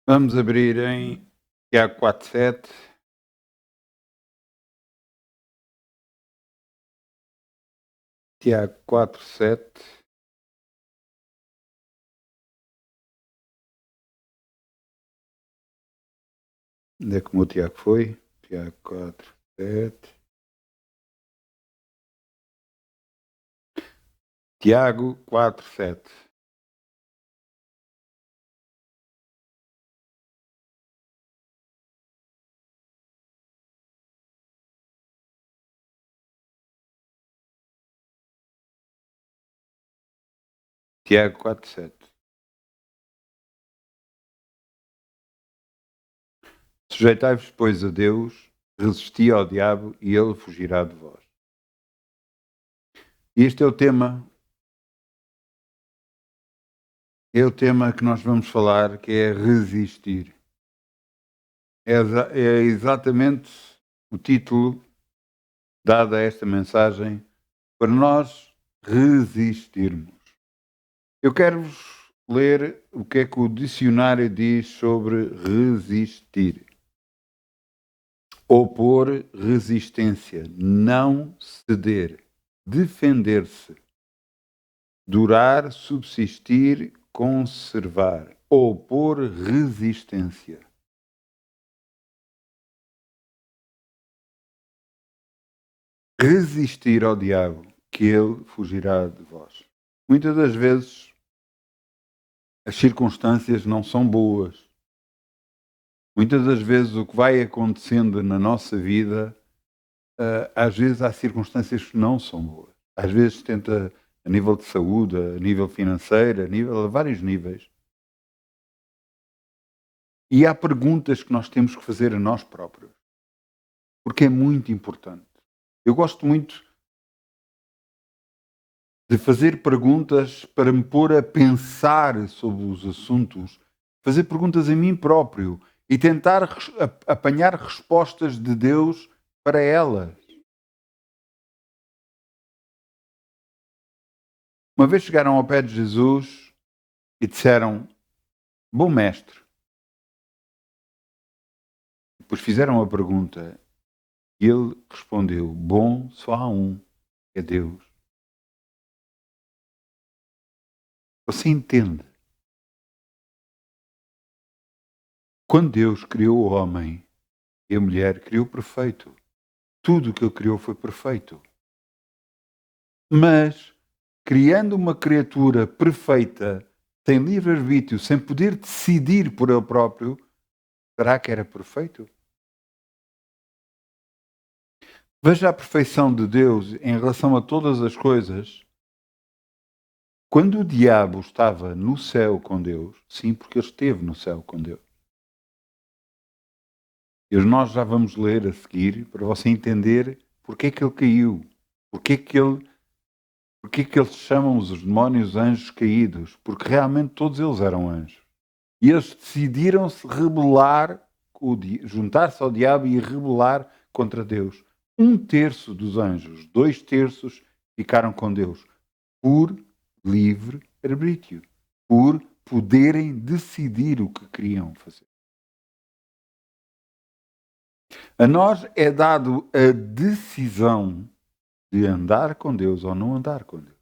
Vamos abrir em Tiago 4:7. Tiago 4:7. Onde é que o meu Tiago foi? Tiago 4:7. Tiago 4:7. Tiago 4:7. Sujeitai-vos, pois, a Deus, resisti ao diabo e ele fugirá de vós. E este é o tema que nós vamos falar, que é resistir. É exatamente o título dado a esta mensagem, para nós resistirmos. Eu quero-vos ler o que é que o dicionário diz sobre resistir. Opor resistência, não ceder, defender-se, durar, subsistir, conservar. Opor resistência. Resistir ao diabo, que ele fugirá de vós. Muitas das vezes as circunstâncias não são boas. Muitas das vezes o que vai acontecendo na nossa vida, às vezes há circunstâncias que não são boas. Às vezes tenta a nível de saúde, a nível financeiro, a vários níveis. E há perguntas que nós temos que fazer a nós próprios, porque é muito importante. Eu gosto muito de fazer perguntas para me pôr a pensar sobre os assuntos, fazer perguntas a mim próprio e tentar apanhar respostas de Deus para elas. Uma vez chegaram ao pé de Jesus e disseram: Bom mestre. Depois fizeram a pergunta e ele respondeu: Bom só há um, é Deus. Você entende? Quando Deus criou o homem e a mulher, criou perfeito. Tudo o que ele criou foi perfeito. Mas, criando uma criatura perfeita, sem livre-arbítrio, sem poder decidir por ele próprio, será que era perfeito? Veja a perfeição de Deus em relação a todas as coisas. Quando o diabo estava no céu com Deus, sim, porque ele esteve no céu com Deus. E nós já vamos ler a seguir para você entender porque é que ele caiu, porque é que eles chamam os demónios anjos caídos, porque realmente todos eles eram anjos. E eles decidiram se rebelar, juntar-se ao diabo e rebelar contra Deus. 1/3 dos anjos, 2/3 ficaram com Deus por livre arbítrio, por poderem decidir o que queriam fazer. A nós é dado a decisão de andar com Deus ou não andar com Deus.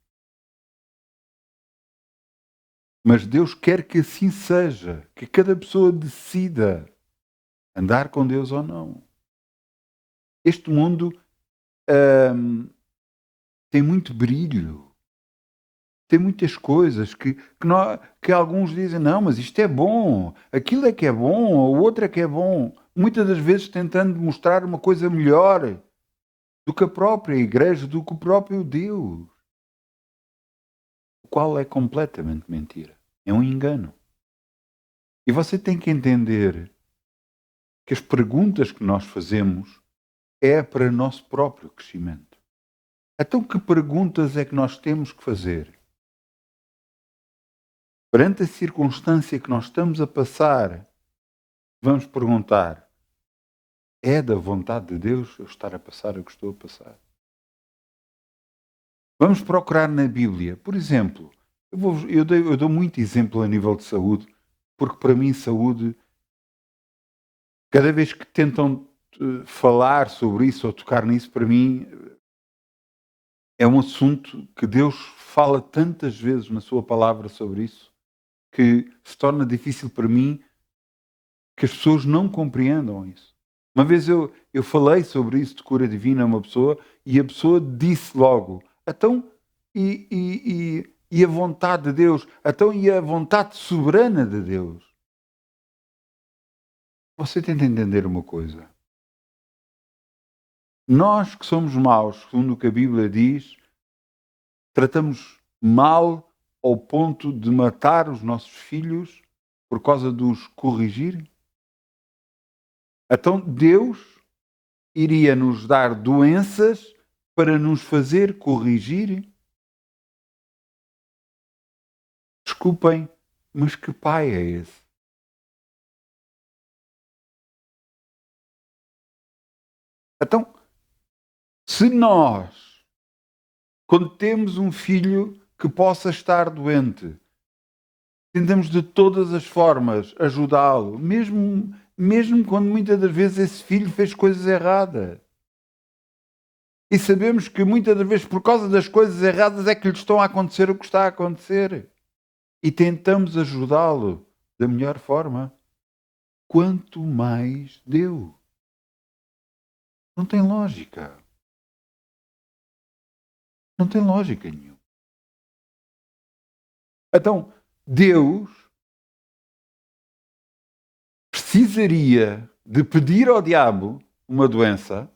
Mas Deus quer que assim seja, que cada pessoa decida andar com Deus ou não. Este mundo tem muito brilho, tem muitas coisas que alguns dizem, não, mas isto é bom, aquilo é que é bom, o outro é que é bom. Muitas das vezes tentando mostrar uma coisa melhor do que a própria igreja, do que o próprio Deus. O qual é completamente mentira. É um engano. E você tem que entender que as perguntas que nós fazemos é para nosso próprio crescimento. Então, que perguntas é que nós temos que fazer? Perante a circunstância que nós estamos a passar, vamos perguntar: é da vontade de Deus eu estar a passar o que estou a passar? Vamos procurar na Bíblia. Por exemplo, eu dou muito exemplo a nível de saúde, porque para mim saúde Cada vez que tentam falar sobre isso ou tocar nisso, para mim, é um assunto que Deus fala tantas vezes na sua palavra sobre isso, que se torna difícil para mim que as pessoas não compreendam isso. Uma vez eu falei sobre isso de cura divina a uma pessoa e a pessoa disse logo: então, e a vontade de Deus? Então, e a vontade soberana de Deus? Você tenta entender uma coisa. Nós que somos maus, segundo o que a Bíblia diz, tratamos mal ao ponto de matar os nossos filhos por causa de os corrigir? Então Deus iria nos dar doenças para nos fazer corrigir? Desculpem, mas que pai é esse? Então, se nós, quando temos um filho que possa estar doente, tentamos de todas as formas ajudá-lo, mesmo quando muitas das vezes esse filho fez coisas erradas. E sabemos que muitas das vezes, por causa das coisas erradas, é que lhe estão a acontecer o que está a acontecer. E tentamos ajudá-lo da melhor forma. Quanto mais Deus. Não tem lógica. Não tem lógica nenhuma. Então, Deus precisaria de pedir ao diabo uma doença,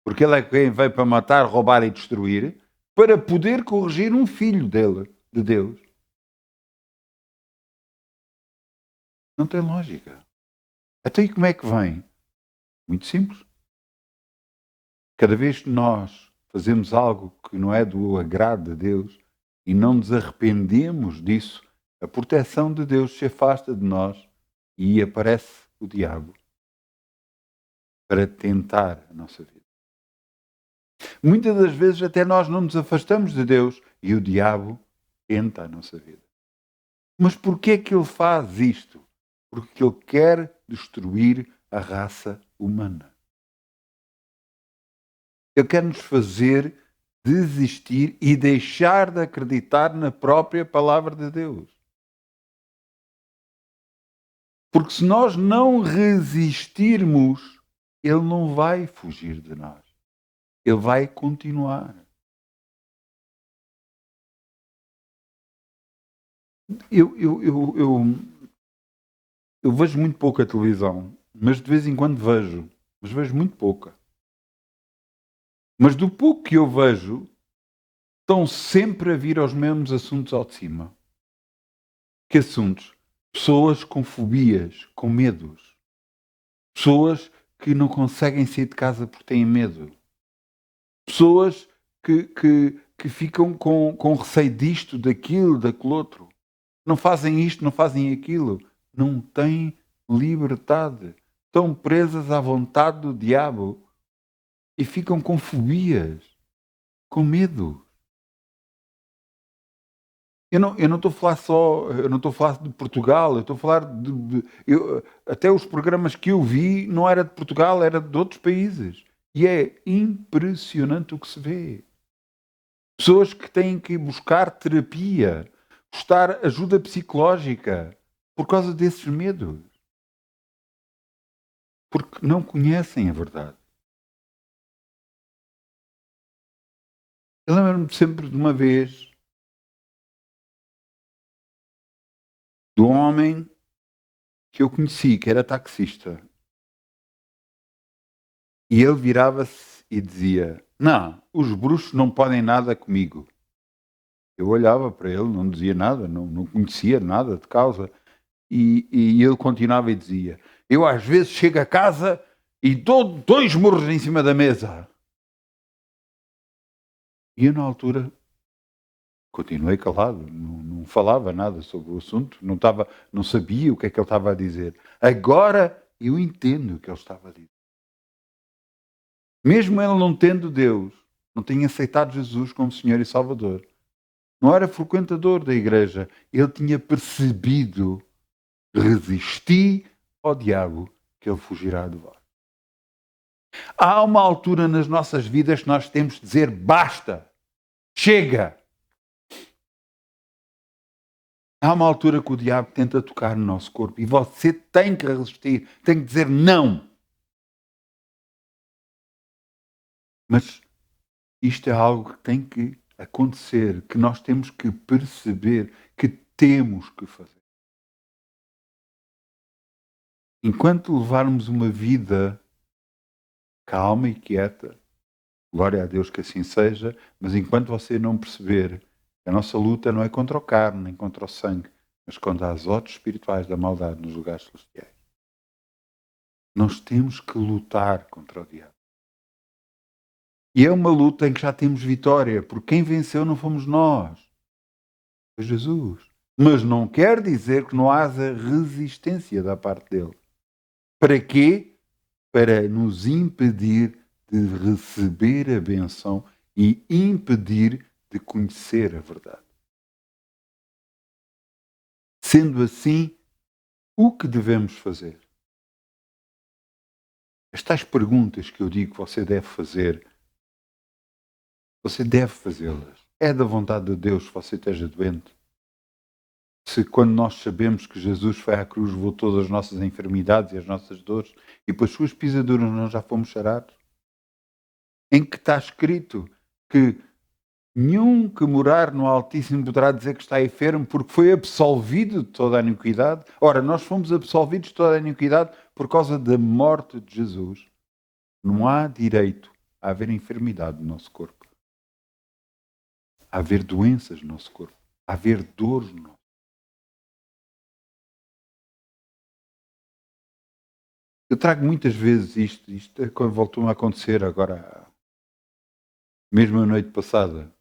porque ele é quem veio para matar, roubar e destruir, para poder corrigir um filho dele, de Deus. Não tem lógica. Até aí como é que vem? Muito simples. Cada vez que nós fazemos algo que não é do agrado de Deus e não nos arrependemos disso, a proteção de Deus se afasta de nós e aparece o diabo para tentar a nossa vida. Muitas das vezes até nós não nos afastamos de Deus e o diabo tenta a nossa vida. Mas porquê é que ele faz isto? Porque ele quer destruir a raça humana. Ele quer nos fazer desistir e deixar de acreditar na própria palavra de Deus. Porque se nós não resistirmos, ele não vai fugir de nós. Ele vai continuar. Eu vejo muito pouca televisão, mas de vez em quando vejo. Mas vejo muito pouca. Mas do pouco que eu vejo, estão sempre a vir aos mesmos assuntos ao de cima. Que assuntos? Pessoas com fobias, com medos. Pessoas que não conseguem sair de casa porque têm medo. Pessoas que ficam com receio disto, daquilo, daquele outro. Não fazem isto, não fazem aquilo. Não têm liberdade. Estão presas à vontade do diabo e ficam com fobias, com medo. Eu não estou a falar só, eu não estou a falar de Portugal, eu estou a falar até os programas que eu vi não era de Portugal, era de outros países. E é impressionante o que se vê. Pessoas que têm que buscar terapia, buscar ajuda psicológica por causa desses medos. Porque não conhecem a verdade. Eu lembro-me sempre de uma vez de um homem que eu conheci, que era taxista. E ele virava-se e dizia: não, os bruxos não podem nada comigo. Eu olhava para ele, não dizia nada, não conhecia nada de causa. E ele continuava e dizia: eu às vezes chego a casa e dou 2 murros em cima da mesa. E eu na altura continuei calado, não falava nada sobre o assunto, não sabia o que é que ele estava a dizer. Agora eu entendo o que ele estava a dizer. Mesmo ele não tendo Deus, não tinha aceitado Jesus como Senhor e Salvador, não era frequentador da igreja, ele tinha percebido, resisti ao diabo, que ele fugirá de vós. Há uma altura nas nossas vidas que nós temos de dizer basta, chega. Há uma altura que o diabo tenta tocar no nosso corpo e você tem que resistir, tem que dizer não. Mas isto é algo que tem que acontecer, que nós temos que perceber, que temos que fazer. Enquanto levarmos uma vida calma e quieta, glória a Deus que assim seja, mas enquanto você não perceber que a nossa luta não é contra o carne, nem contra o sangue, mas contra as hostes espirituais da maldade nos lugares celestiais. Nós temos que lutar contra o diabo. E é uma luta em que já temos vitória, porque quem venceu não fomos nós, foi Jesus. Mas não quer dizer que não haja resistência da parte dele. Para quê? Para nos impedir de receber a benção e impedir de conhecer a verdade. Sendo assim, o que devemos fazer? Estas perguntas que eu digo que você deve fazer, você deve fazê-las. É da vontade de Deus que você esteja doente? Se quando nós sabemos que Jesus foi à cruz, levou todas as nossas enfermidades e as nossas dores, e pelas suas pisaduras nós já fomos sarados? Em que está escrito que nenhum que morar no Altíssimo poderá dizer que está enfermo, porque foi absolvido de toda a iniquidade. Ora, nós fomos absolvidos de toda a iniquidade por causa da morte de Jesus. Não há direito a haver enfermidade no nosso corpo, a haver doenças no nosso corpo, a haver dores no nosso. Eu trago muitas vezes isto é quando voltou a acontecer agora, mesmo a noite passada,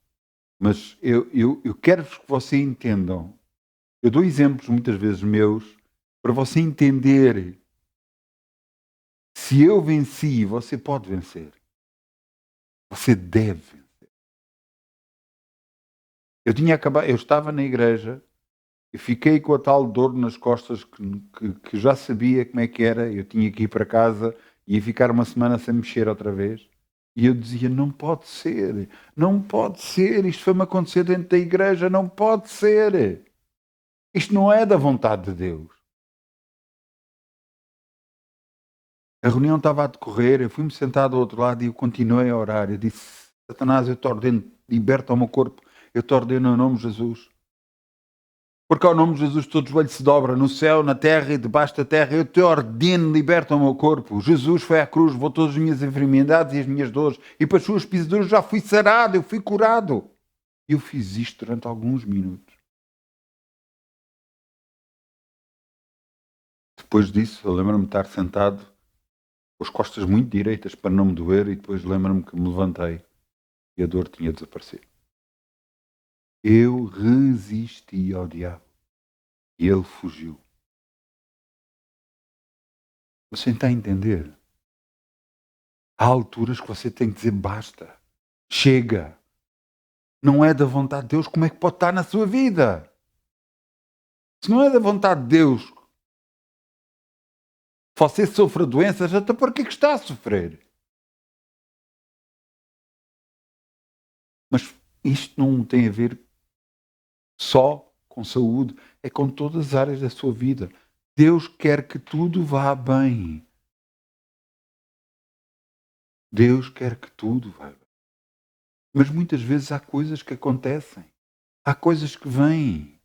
mas eu quero que vocês entendam. Eu dou exemplos muitas vezes meus para você entender. Se eu venci, você pode vencer. Você deve vencer. Eu estava na igreja e fiquei com a tal dor nas costas que já sabia como é que era. Eu tinha que ir para casa e ia ficar uma semana sem mexer outra vez. E eu dizia, não pode ser, não pode ser, isto foi-me acontecer dentro da igreja, não pode ser. Isto não é da vontade de Deus. A reunião estava a decorrer, eu fui-me sentado ao outro lado e eu continuei a orar. Eu disse, Satanás, eu te ordeno, liberta o meu corpo, eu te ordeno em nome de Jesus. Porque ao nome de Jesus todo joelho se dobra, no céu, na terra e debaixo da terra. Eu te ordeno, liberta o meu corpo. Jesus foi à cruz, levou todas as minhas enfermidades e as minhas dores. E para as suas pisaduras já fui sarado, eu fui curado. E eu fiz isto durante alguns minutos. Depois disso, eu lembro-me de estar sentado, com as costas muito direitas para não me doer. E depois lembro-me que me levantei e a dor tinha desaparecido. Eu resisti ao diabo e ele fugiu. Você está a entender? Há alturas que você tem que dizer basta, chega. Não é da vontade de Deus, como é que pode estar na sua vida? Se não é da vontade de Deus, você sofre doenças, até por que está a sofrer? Mas isto não tem a ver só com saúde, é com todas as áreas da sua vida. Deus quer que tudo vá bem. Deus quer que tudo vá bem. Mas muitas vezes há coisas que acontecem. Há coisas que vêm.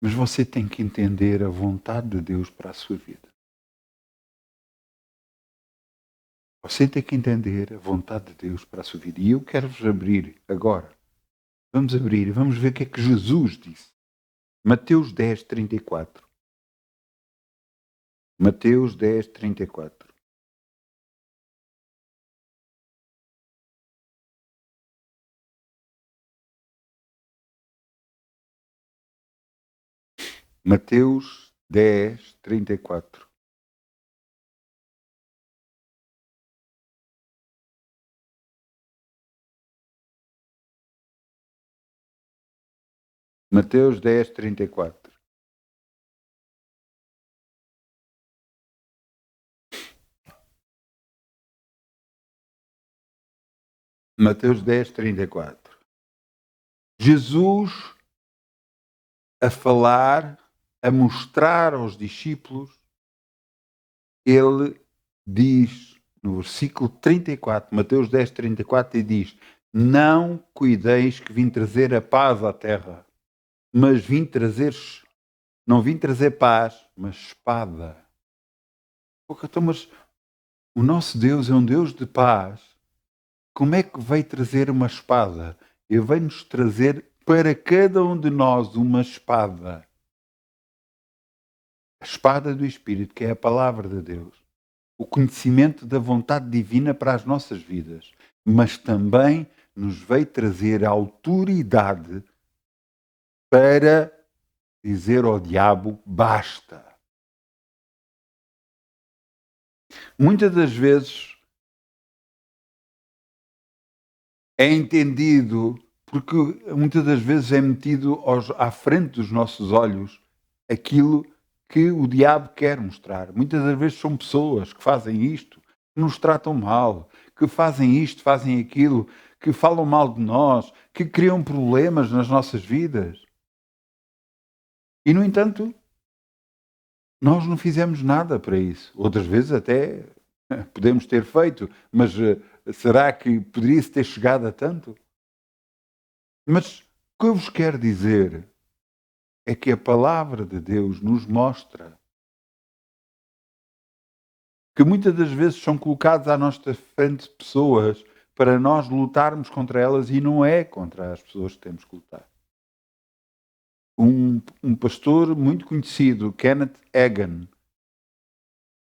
Mas você tem que entender a vontade de Deus para a sua vida. Você tem que entender a vontade de Deus para a sua vida. E eu quero-vos abrir agora. Vamos abrir e vamos ver o que é que Jesus disse. Mateus 10, 34. Mateus 10, 34. Mateus 10, 34. Mateus 10, 34. Mateus 10, 34. Jesus a falar, a mostrar aos discípulos, ele diz no versículo 34, Mateus 10, 34, e diz: não cuideis que vim trazer a paz à terra, mas não vim trazer paz, mas espada. Então, mas o nosso Deus é um Deus de paz. Como é que veio trazer uma espada? Ele veio nos trazer para cada um de nós uma espada. A espada do Espírito, que é a palavra de Deus. O conhecimento da vontade divina para as nossas vidas. Mas também nos veio trazer a autoridade para dizer ao diabo: basta. Muitas das vezes é entendido, porque muitas das vezes é metido à frente dos nossos olhos aquilo que o diabo quer mostrar. Muitas das vezes são pessoas que fazem isto, que nos tratam mal, que fazem isto, fazem aquilo, que falam mal de nós, que criam problemas nas nossas vidas. E, no entanto, nós não fizemos nada para isso. Outras vezes até podemos ter feito, mas será que poderia-se ter chegado a tanto? Mas o que eu vos quero dizer é que a palavra de Deus nos mostra que muitas das vezes são colocadas à nossa frente pessoas para nós lutarmos contra elas, e não é contra as pessoas que temos que lutar. Um pastor muito conhecido, Kenneth Hagin,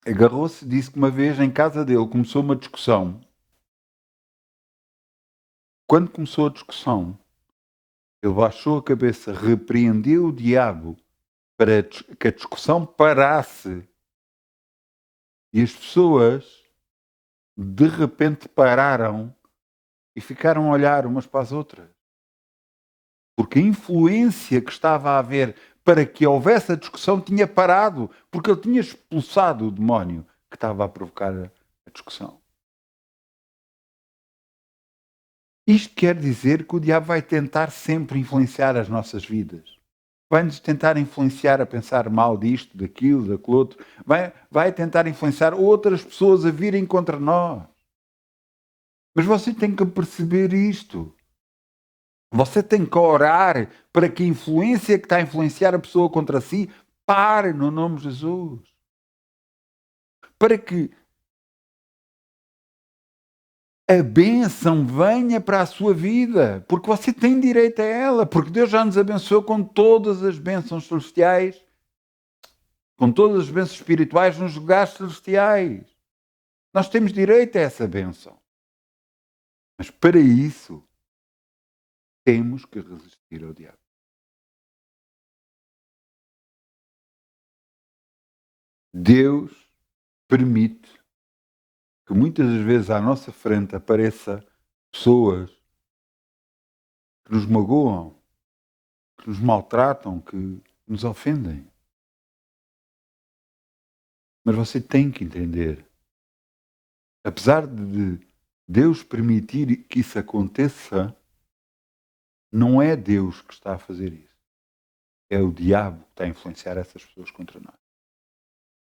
agarrou-se e disse que uma vez em casa dele começou uma discussão. Quando começou a discussão, ele baixou a cabeça, repreendeu o diabo para que a discussão parasse. E as pessoas de repente pararam e ficaram a olhar umas para as outras. Porque a influência que estava a haver para que houvesse a discussão tinha parado, porque ele tinha expulsado o demónio que estava a provocar a discussão. Isto quer dizer que o diabo vai tentar sempre influenciar as nossas vidas. Vai-nos tentar influenciar a pensar mal disto, daquilo, daquilo outro. Vai tentar influenciar outras pessoas a virem contra nós. Mas você tem que perceber isto. Você tem que orar para que a influência que está a influenciar a pessoa contra si pare no nome de Jesus. Para que a bênção venha para a sua vida, porque você tem direito a ela, porque Deus já nos abençoou com todas as bênçãos celestiais, com todas as bênçãos espirituais nos lugares celestiais. Nós temos direito a essa bênção. Mas para isso, temos que resistir ao diabo. Deus permite que muitas das vezes à nossa frente apareça pessoas que nos magoam, que nos maltratam, que nos ofendem. Mas você tem que entender, apesar de Deus permitir que isso aconteça, não é Deus que está a fazer isso. É o diabo que está a influenciar essas pessoas contra nós.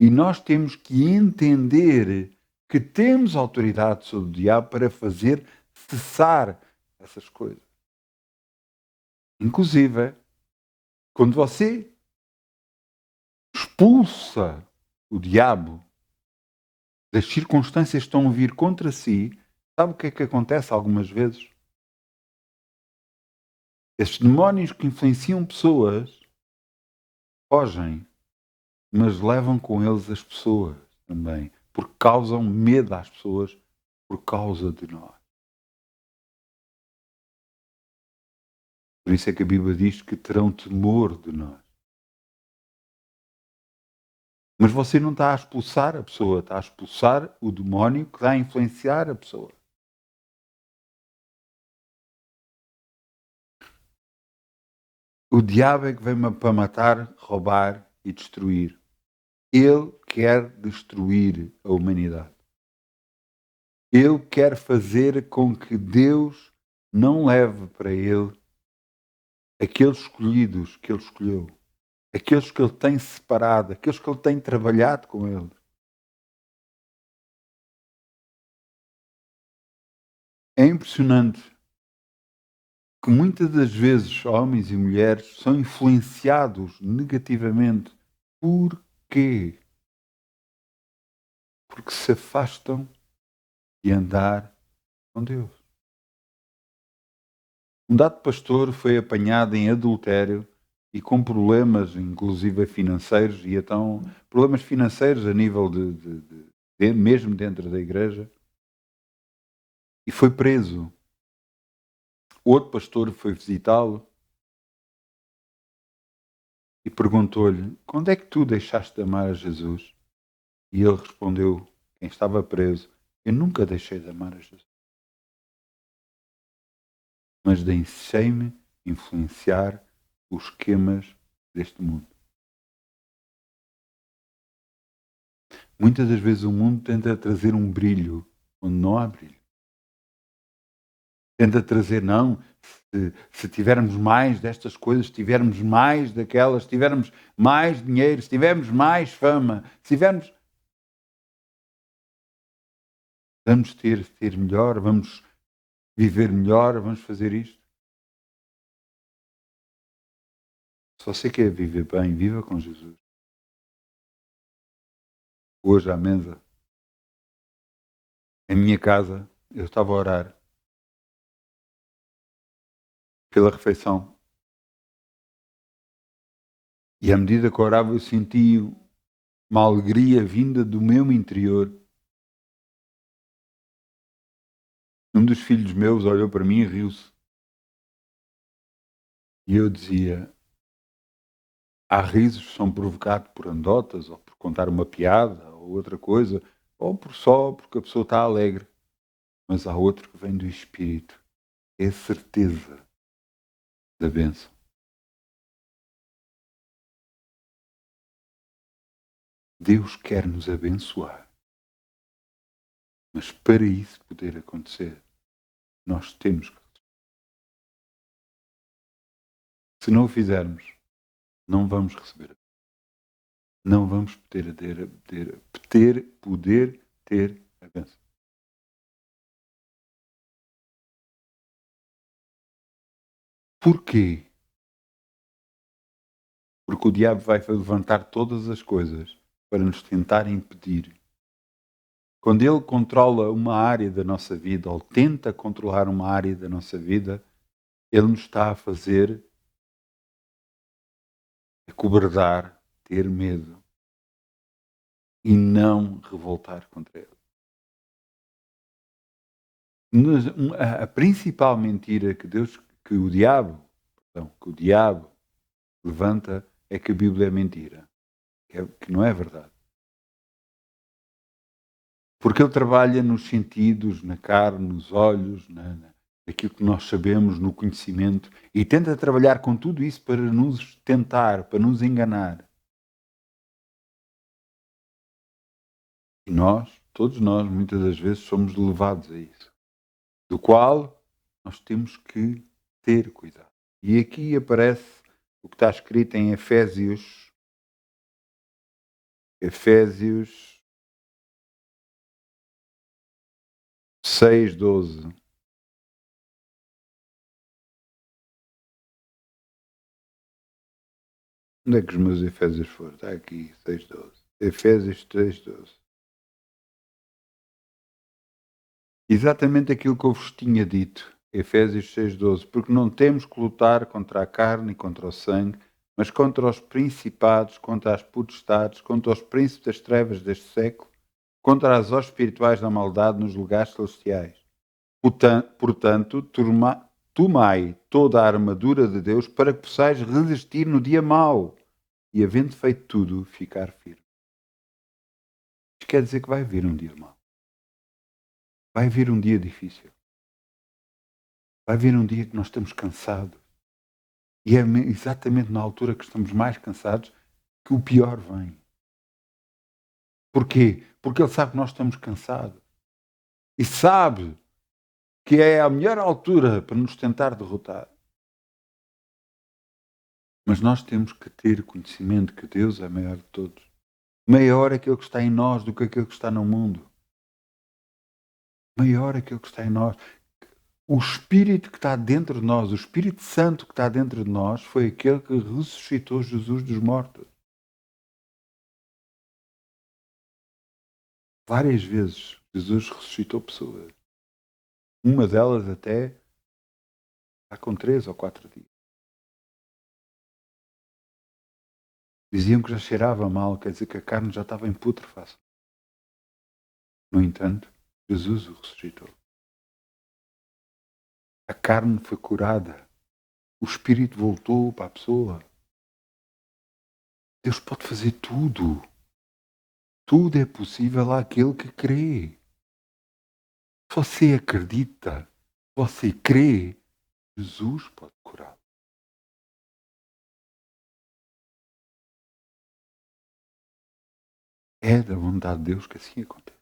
E nós temos que entender que temos autoridade sobre o diabo para fazer cessar essas coisas. Inclusive, quando você expulsa o diabo das circunstâncias que estão a vir contra si, sabe o que é que acontece algumas vezes? Esses demónios que influenciam pessoas fogem, mas levam com eles as pessoas também, porque causam medo às pessoas por causa de nós. Por isso é que a Bíblia diz que terão temor de nós. Mas você não está a expulsar a pessoa, está a expulsar o demónio que está a influenciar a pessoa. O diabo é que vem para matar, roubar e destruir. Ele quer destruir a humanidade. Ele quer fazer com que Deus não leve para ele aqueles escolhidos que ele escolheu, aqueles que ele tem separado, aqueles que ele tem trabalhado com ele. É impressionante que muitas das vezes homens e mulheres são influenciados negativamente. Por quê? Porque se afastam de andar com Deus. Um dado pastor foi apanhado em adultério e com problemas, inclusive financeiros, e então problemas financeiros a nível mesmo dentro da igreja, e foi preso. Outro pastor foi visitá-lo e perguntou-lhe: quando é que tu deixaste de amar a Jesus? E ele respondeu, quem estava preso: eu nunca deixei de amar a Jesus, mas deixei-me influenciar os esquemas deste mundo. Muitas das vezes o mundo tenta trazer um brilho onde não há brilho. Tenta trazer, não, se tivermos mais destas coisas, se tivermos mais daquelas, se tivermos mais dinheiro, se tivermos mais fama, se tivermos... Vamos ter melhor, vamos viver melhor, vamos fazer isto. Se você quer viver bem, viva com Jesus. Hoje à mesa, em minha casa, eu estava a orar pela refeição. E à medida que orava, eu senti uma alegria vinda do meu interior. Um dos filhos meus olhou para mim e riu-se. E eu dizia: há risos que são provocados por anedotas, ou por contar uma piada, ou outra coisa, ou só porque a pessoa está alegre. Mas há outro que vem do Espírito. É a certeza da bênção. Deus quer nos abençoar. Mas para isso poder acontecer, nós temos que... Se não o fizermos, não vamos receber. Não vamos poder ter a bênção. Porquê? Porque o diabo vai levantar todas as coisas para nos tentar impedir. Quando ele controla uma área da nossa vida, ou tenta controlar uma área da nossa vida, ele nos está a fazer acobardar, ter medo e não revoltar contra ele. A principal mentira que o diabo levanta é que a Bíblia é mentira, que não é verdade. Porque ele trabalha nos sentidos, na carne, nos olhos, naquilo que nós sabemos, no conhecimento, e tenta trabalhar com tudo isso para nos tentar, para nos enganar. E todos nós, muitas das vezes, somos levados a isso, do qual nós temos que ter cuidado. E aqui aparece o que está escrito em Efésios 6:12. Onde é que os meus Efésios foram? Está aqui, 6:12. Efésios 6:12. Exatamente aquilo que eu vos tinha dito, Efésios 6:12, porque não temos que lutar contra a carne e contra o sangue, mas contra os principados, contra as potestades, contra os príncipes das trevas deste século, contra as hostes espirituais da maldade nos lugares celestiais. Portanto, tomai toda a armadura de Deus para que possais resistir no dia mau e, havendo feito tudo, ficar firme. Isto quer dizer que vai vir um dia mau. Vai vir um dia difícil. Vai vir um dia que nós estamos cansados. E é exatamente na altura que estamos mais cansados que o pior vem. Porquê? Porque ele sabe que nós estamos cansados. e sabe que é a melhor altura para nos tentar derrotar. Mas nós temos que ter conhecimento que Deus é maior de todos. Maior aquele que está em nós do que aquele que está no mundo. Maior aquele que está em nós. O Espírito que está dentro de nós, o Espírito Santo que está dentro de nós, foi aquele que ressuscitou Jesus dos mortos. Várias vezes Jesus ressuscitou pessoas. Uma delas até há com 3 ou 4 dias. Diziam que já cheirava mal, quer dizer que a carne já estava em putrefação. No entanto, Jesus o ressuscitou. A carne foi curada. O Espírito voltou para a pessoa. Deus pode fazer tudo. Tudo é possível àquele que crê. Se você acredita, você crê, Jesus pode curar. É da vontade de Deus que assim acontece.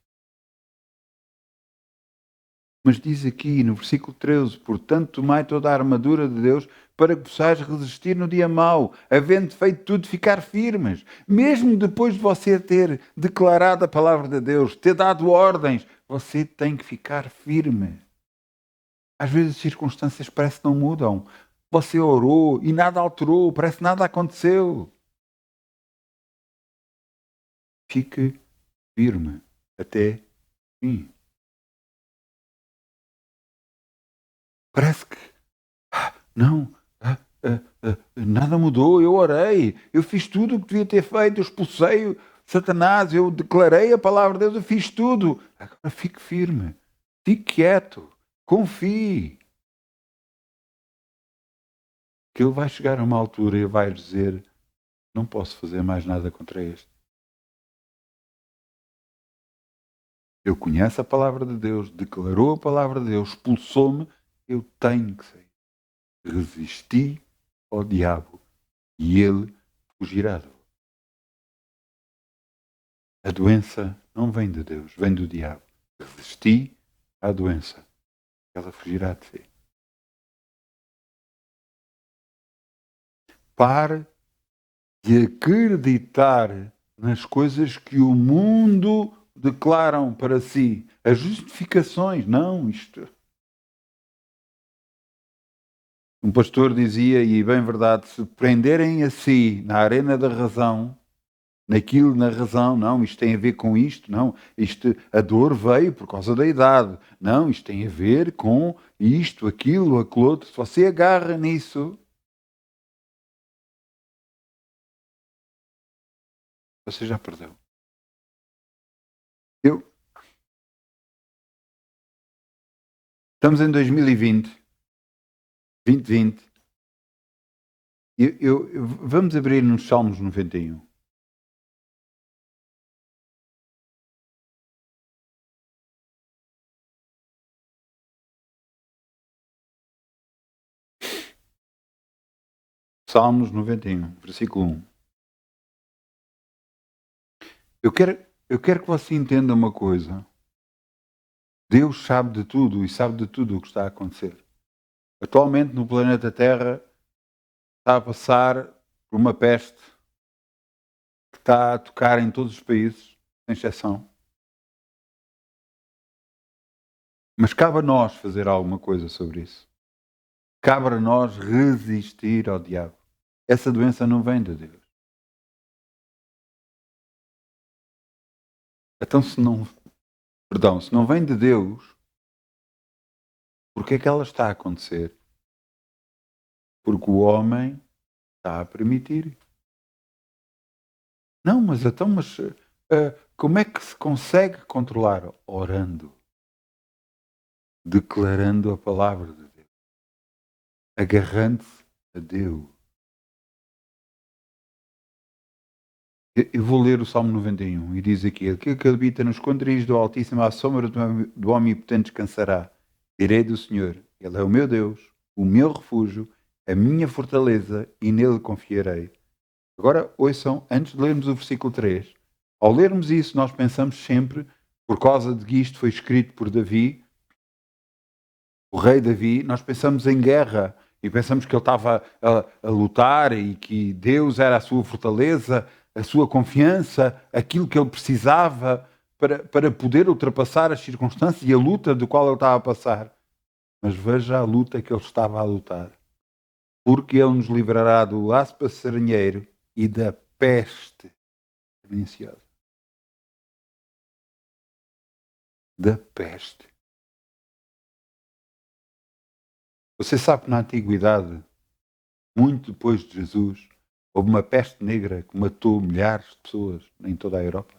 Mas diz aqui no versículo 13: portanto, tomai toda a armadura de Deus para que possais resistir no dia mau, havendo feito tudo, ficar firmes. Mesmo depois de você ter declarado a palavra de Deus, ter dado ordens, você tem que ficar firme. Às vezes as circunstâncias parece que não mudam. Você orou e nada alterou, parece que nada aconteceu. Fique firme até o fim. Parece que não, nada mudou, eu orei, eu fiz tudo o que devia ter feito, eu expulsei Satanás, eu declarei a palavra de Deus, eu fiz tudo. Agora fique firme, fique quieto, confie. Que ele vai chegar a uma altura e vai dizer: não posso fazer mais nada contra este. Eu conheço a palavra de Deus, declarou a palavra de Deus, expulsou-me, eu tenho que sair. Resisti ao diabo e ele fugirá de vós. A doença não vem de Deus, vem do diabo. Resisti à doença, ela fugirá de si. Pare de acreditar nas coisas que o mundo declaram para si. As justificações, não, isto. Um pastor dizia, e bem verdade, se prenderem a si na arena da razão, naquilo, na razão, não, isto tem a ver com isto, não, isto, a dor veio por causa da idade, não, isto tem a ver com isto, aquilo, aquilo outro, se você agarra nisso, você já perdeu. Estamos em 2020, 2020, vamos abrir nos Salmos 91. Salmos 91, versículo 1. Eu quero que você entenda uma coisa. Deus sabe de tudo e sabe de tudo o que está a acontecer. Atualmente no planeta Terra está a passar por uma peste que está a tocar em todos os países, sem exceção. Mas cabe a nós fazer alguma coisa sobre isso. Cabe a nós resistir ao diabo. Essa doença não vem de Deus. Então se não vem de Deus, por que é que ela está a acontecer? Porque o homem está a permitir. Não, mas como é que se consegue controlar? Orando. Declarando a palavra de Deus. Agarrando-se a Deus. Eu vou ler o Salmo 91 e diz aqui: aquele que habita nos esconderijos do Altíssimo, à sombra do Omnipotente descansará. Direi do Senhor: Ele é o meu Deus, o meu refúgio, a minha fortaleza, e nele confiarei. Agora ouçam, antes de lermos o versículo 3, ao lermos isso, nós pensamos sempre: por causa de que isto foi escrito por Davi, o rei Davi, nós pensamos em guerra e pensamos que ele estava a lutar e que Deus era a sua fortaleza, a sua confiança, aquilo que ele precisava para poder ultrapassar as circunstâncias e a luta do qual ele estava a passar. Mas veja a luta que ele estava a lutar. Porque ele nos livrará do laço passarinheiro e da peste perniciosa. Da peste. Você sabe que na antiguidade, muito depois de Jesus, houve uma peste negra que matou milhares de pessoas em toda a Europa?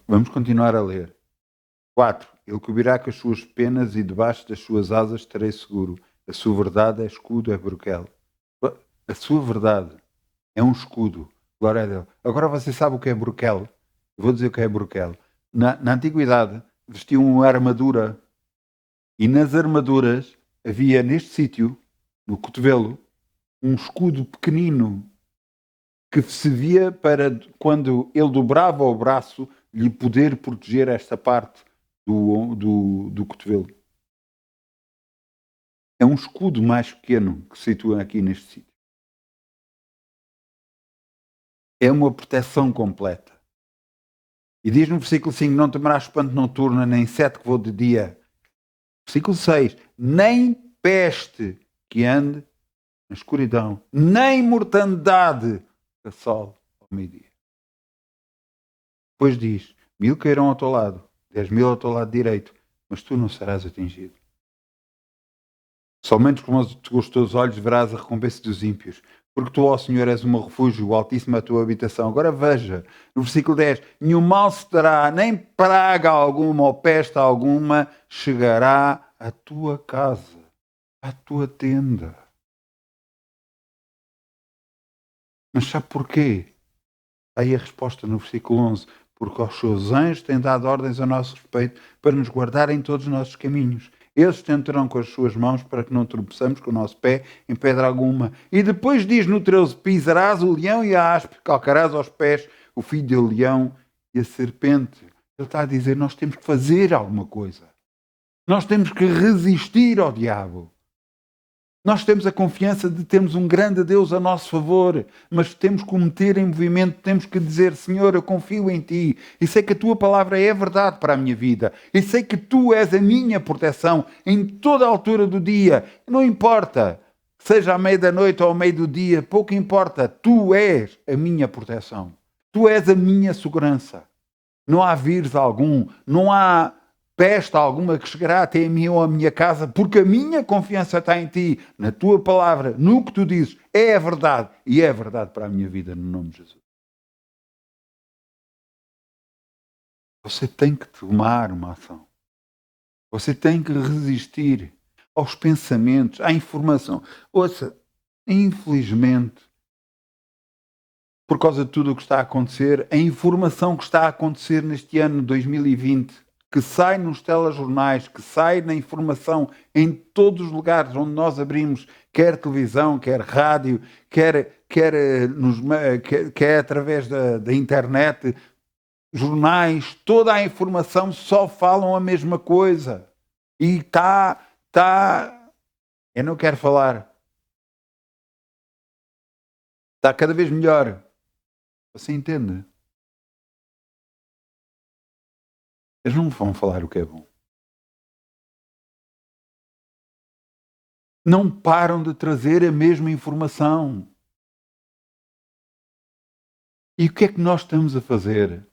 Vamos continuar a ler. 4. Ele cobrirá com as suas penas e debaixo das suas asas estarei seguro. A sua verdade é escudo, é broquel. A sua verdade é um escudo. Glória a Deus. Agora você sabe o que é broquel? Eu vou dizer o que é broquel. Na antiguidade vestiam uma armadura e nas armaduras havia neste sítio, no cotovelo, um escudo pequenino que se via para quando ele dobrava o braço lhe poder proteger esta parte do cotovelo. É um escudo mais pequeno que se situa aqui neste sítio. É uma proteção completa. E diz no versículo 5, não temerás espanto noturno, nem sete que vou de dia. Versículo 6, nem peste que ande na escuridão, nem mortandade que assole ao meio-dia. Depois diz, 1000 cairão ao teu lado, 10.000 ao teu lado direito, mas tu não serás atingido. Somente com os teus olhos verás a recompensa dos ímpios, porque tu, ó Senhor, és o meu refúgio, o Altíssimo é a tua habitação. Agora veja, no versículo 10, nenhum mal se terá, nem praga alguma ou peste alguma chegará à tua casa, à tua tenda. Mas sabe porquê? Aí a resposta no versículo 11, porque aos seus anjos têm dado ordens a nosso respeito para nos guardarem em todos os nossos caminhos. Eles tentarão com as suas mãos para que não tropeçamos com o nosso pé em pedra alguma. E depois diz no 13, pisarás o leão e a aspe, calcarás aos pés o filho do leão e a serpente. Ele está a dizer, nós temos que fazer alguma coisa. Nós temos que resistir ao diabo. Nós temos a confiança de termos um grande Deus a nosso favor, mas temos que o meter em movimento, temos que dizer, Senhor, eu confio em Ti, e sei que a Tua palavra é verdade para a minha vida, e sei que Tu és a minha proteção em toda a altura do dia, não importa, seja à meia da noite ou ao meio do dia, pouco importa, Tu és a minha proteção, Tu és a minha segurança. Não há vírus algum, não há peste alguma que chegará até a mim ou a minha casa, porque a minha confiança está em Ti, na Tua palavra, no que Tu dizes. É a verdade e é a verdade para a minha vida, no nome de Jesus. Você tem que tomar uma ação. Você tem que resistir aos pensamentos, à informação. Ouça, infelizmente, por causa de tudo o que está a acontecer, a informação que está a acontecer neste ano 2020, que sai nos telejornais, que sai na informação em todos os lugares onde nós abrimos, quer televisão, quer rádio, quer através da internet, jornais, toda a informação só falam a mesma coisa. E eu não quero falar, está cada vez melhor. Você entende? Eles não vão falar o que é bom. Não param de trazer a mesma informação. E o que é que nós estamos a fazer?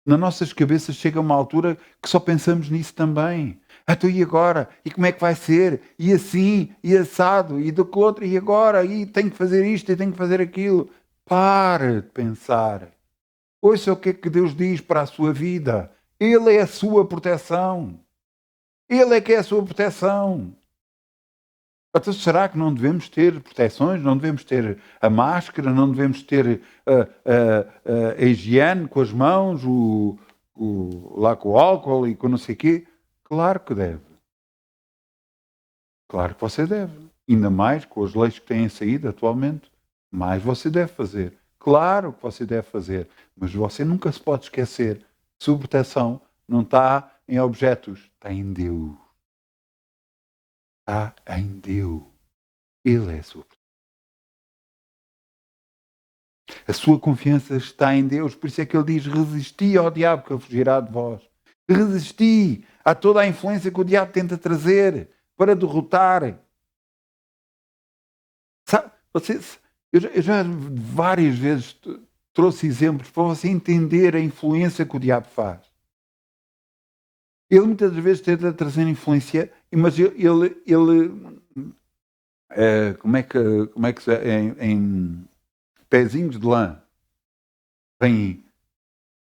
Nas nossas cabeças chega uma altura que só pensamos nisso também. Então e agora? E como é que vai ser? E assim, e assado, e do outro, e agora? E tenho que fazer isto, e tenho que fazer aquilo. Pare de pensar. Ouça o que é que Deus diz para a sua vida. Ele é a sua proteção. Ele é que é a sua proteção. Então, será que não devemos ter proteções? Não devemos ter a máscara? Não devemos ter a higiene com as mãos? Lá com o álcool e com não sei o quê? Claro que deve. Claro que você deve. Ainda mais com as leis que têm saído atualmente. mais você deve fazer. Claro que você deve fazer, mas você nunca se pode esquecer. Sua proteção não está em objetos, está em Deus. Está em Deus. Ele é a sua proteção. A sua confiança está em Deus, por isso é que ele diz: resisti ao diabo que ele fugirá de vós. Resisti a toda a influência que o diabo tenta trazer para derrotar. Sabe, eu já várias vezes trouxe exemplos para você entender a influência que o diabo faz. Ele muitas vezes tenta trazer influência, mas como é que se em pezinhos de lã vem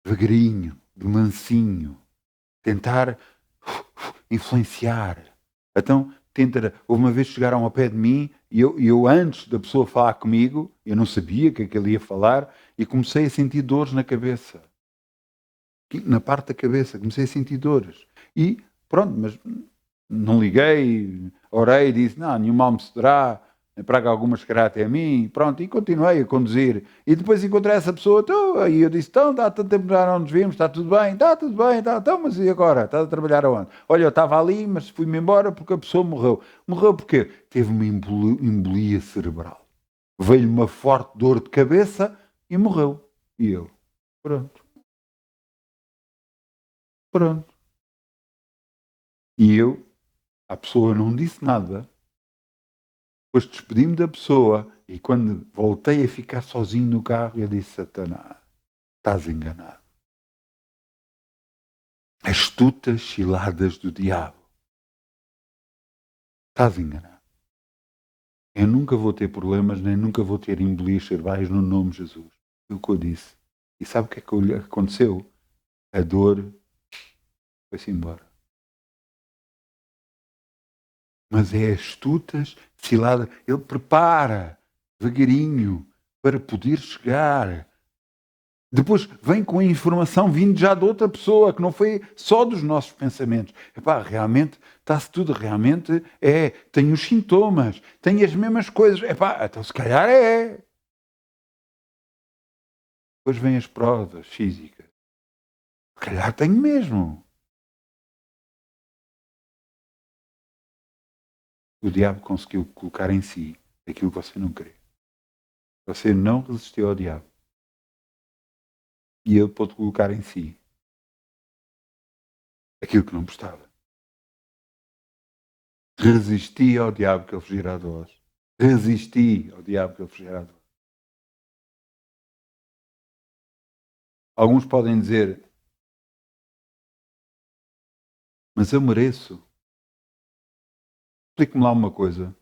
devagarinho, de mansinho, tentar influenciar. Então, houve uma vez chegaram ao pé de mim e eu antes da pessoa falar comigo, eu não sabia o que é que ele ia falar e comecei a sentir dores na cabeça. Na parte da cabeça, comecei a sentir dores. E pronto, mas não liguei, orei e disse, não, nenhum mal me sucederá, praga alguma chegará até a mim, pronto, e continuei a conduzir. E depois encontrei essa pessoa, aí eu disse, então, há tanto tempo já não nos vimos, está tudo bem, então, mas e agora? Estás a trabalhar aonde? Olha, eu estava ali, mas fui-me embora porque a pessoa morreu. Morreu porque teve uma embolia cerebral. Veio-lhe uma forte dor de cabeça e morreu. E eu, pronto. E eu, a pessoa não disse nada, depois despedi-me da pessoa e quando voltei a ficar sozinho no carro, eu disse, Satanás, estás enganado. Astutas ciladas do diabo. Estás enganado. Eu nunca vou ter problemas, nem nunca vou ter embolias cerebrais no nome de Jesus. Foi o que eu disse. E sabe o que é que aconteceu? A dor foi-se embora. Mas é astutas, cilada. Ele prepara devagarinho para poder chegar. Depois vem com a informação vindo já de outra pessoa, que não foi só dos nossos pensamentos. Epá, realmente, está-se tudo, realmente tem os sintomas, tem as mesmas coisas. Epá, então se calhar é. Depois vêm as provas físicas. Se calhar tenho mesmo. O diabo conseguiu colocar em si aquilo que você não queria. Você não resistiu ao diabo. E ele pôde colocar em si aquilo que não prestava. Resisti ao diabo que ele fugirá de vós. Resisti ao diabo que ele fugirá de vós. Alguns podem dizer, mas eu mereço. Explique-me lá uma coisa.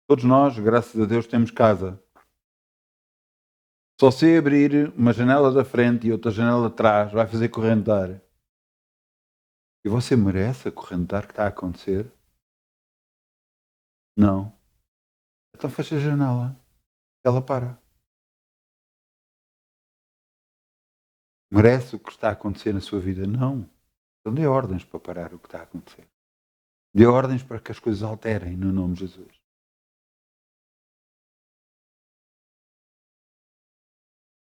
Todos nós, graças a Deus, temos casa. Só sei abrir uma janela da frente e outra janela de trás vai fazer correntar. E você merece a correntar que está a acontecer? Não. Então fecha a janela. Ela para. Merece o que está a acontecer na sua vida? Não. Então dê ordens para parar o que está a acontecer. Dê ordens para que as coisas alterem no nome de Jesus.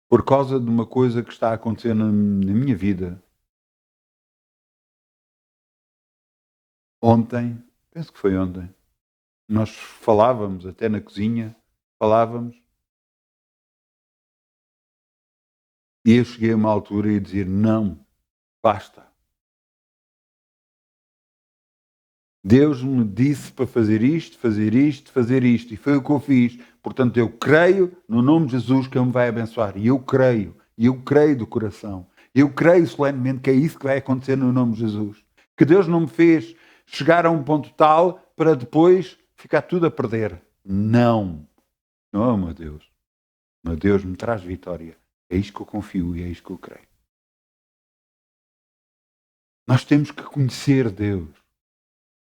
Por causa de uma coisa que está a acontecer na minha vida. Ontem, penso que foi ontem, nós falávamos até na cozinha, falávamos, e eu cheguei a uma altura e dizer, não, basta. Deus me disse para fazer isto, fazer isto, fazer isto, e foi o que eu fiz. Portanto, eu creio no nome de Jesus que Ele me vai abençoar. E eu creio do coração. Eu creio solenemente que é isso que vai acontecer no nome de Jesus. Que Deus não me fez chegar a um ponto tal para depois ficar tudo a perder. Não. Não, meu Deus. Meu Deus me traz vitória. É isto que eu confio e é isto que eu creio. Nós temos que conhecer Deus.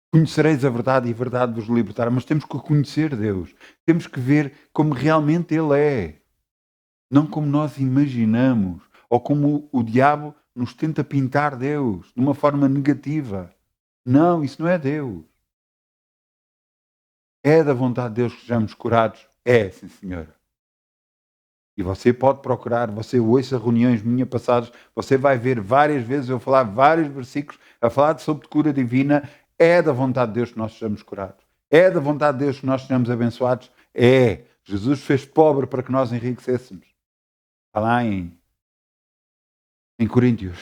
Conhecereis a verdade e a verdade vos libertará. Mas temos que conhecer Deus. Temos que ver como realmente Ele é. Não como nós imaginamos. Ou como o diabo nos tenta pintar Deus de uma forma negativa. Não, isso não é Deus. É da vontade de Deus que sejamos curados? É, sim senhora. E você pode procurar, você ouça reuniões minhas passadas, você vai ver várias vezes eu falar vários versículos a falar sobre cura divina. É da vontade de Deus que nós sejamos curados. É da vontade de Deus que nós sejamos abençoados. É. Jesus fez pobre para que nós enriquecêssemos. Está lá em Coríntios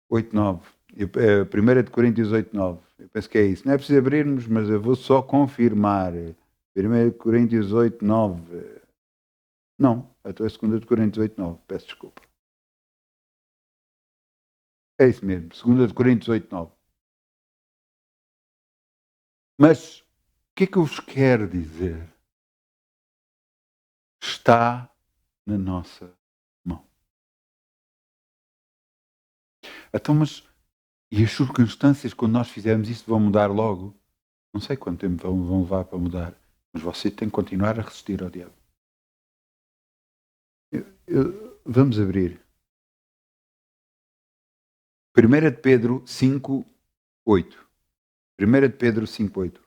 8:9. 1 de Coríntios 8:9. Eu penso que é isso. Não é preciso abrirmos, mas eu vou só confirmar. 1 de Coríntios 8:9. Não, então é 2 de Coríntios 8:9. Peço desculpa. É isso mesmo, 2 de Coríntios 8:9. Mas o que é que eu vos quero dizer? Está na nossa mão. Então, mas e as circunstâncias, quando nós fizermos isso, vão mudar logo? Não sei quanto tempo vão levar para mudar, mas você tem que continuar a resistir ao diabo. Vamos abrir. 1 de Pedro 5:8. 1 de Pedro 5:8.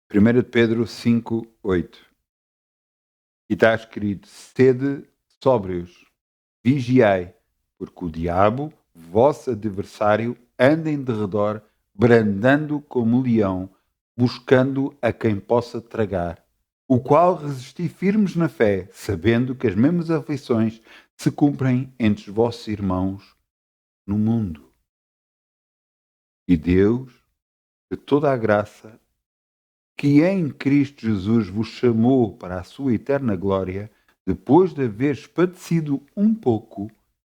Primeira de Pedro 5:8. E está escrito: sede sóbrios, vigiai, porque o diabo, vosso adversário, anda em derredor, brandando como leão, buscando a quem possa tragar, o qual resisti firmes na fé, sabendo que as mesmas aflições se cumprem entre os vossos irmãos no mundo. E Deus, de toda a graça, que em Cristo Jesus vos chamou para a sua eterna glória, depois de haveres padecido um pouco,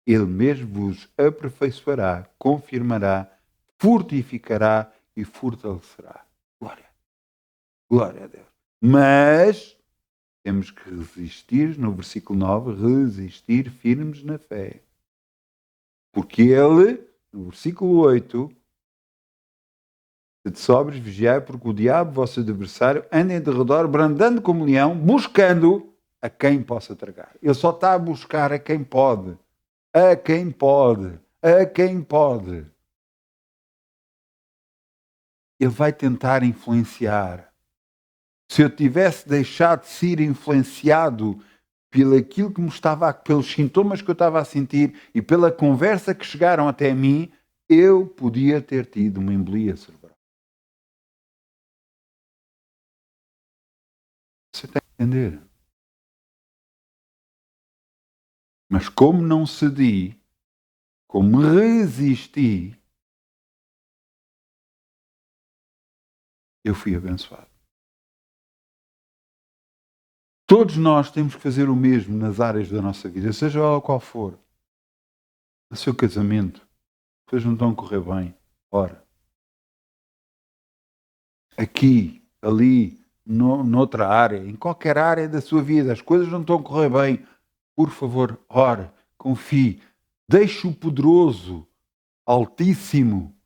Ele mesmo vos aperfeiçoará, confirmará, fortificará e fortalecerá. Glória. Glória a Deus. Mas temos que resistir, no versículo 9, resistir firmes na fé. Porque Ele, no versículo 8, de sobres, vigiai, porque o diabo, vosso adversário, anda em derredor, brandando como leão, buscando a quem possa tragar. Ele só está a buscar a quem pode. A quem pode. A quem pode. Ele vai tentar influenciar. Se eu tivesse deixado de ser influenciado pelo aquilo que me estava, pelos sintomas que eu estava a sentir e pela conversa que chegaram até mim, eu podia ter tido uma embolia cerebral. Você tem que entender. Mas como não cedi, como resisti, eu fui abençoado. Todos nós temos que fazer o mesmo nas áreas da nossa vida, seja ela qual for. No seu casamento, as coisas não estão a correr bem. Ora. Aqui, ali, noutra área, em qualquer área da sua vida, as coisas não estão a correr bem. Por favor, ore, confie. Deixe o poderoso, altíssimo,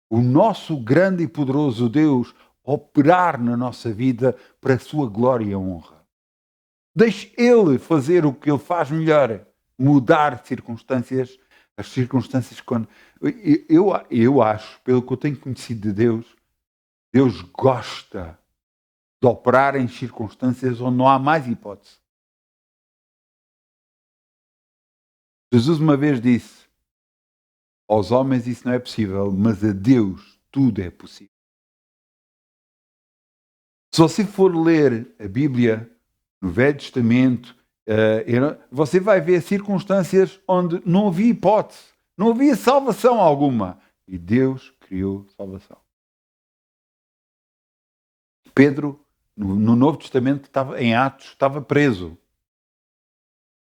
o nosso grande e poderoso Deus operar na nossa vida para a sua glória e honra. Deixe Ele fazer o que Ele faz melhor, mudar circunstâncias, as circunstâncias quando... Eu acho, pelo que eu tenho conhecido de Deus, Deus gosta de operar em circunstâncias onde não há mais hipótese. Jesus uma vez disse, aos homens isso não é possível, mas a Deus tudo é possível. Se você for ler a Bíblia no Velho Testamento, você vai ver circunstâncias onde não havia hipótese, não havia salvação alguma. E Deus criou salvação. Pedro, no Novo Testamento, em Atos, estava preso.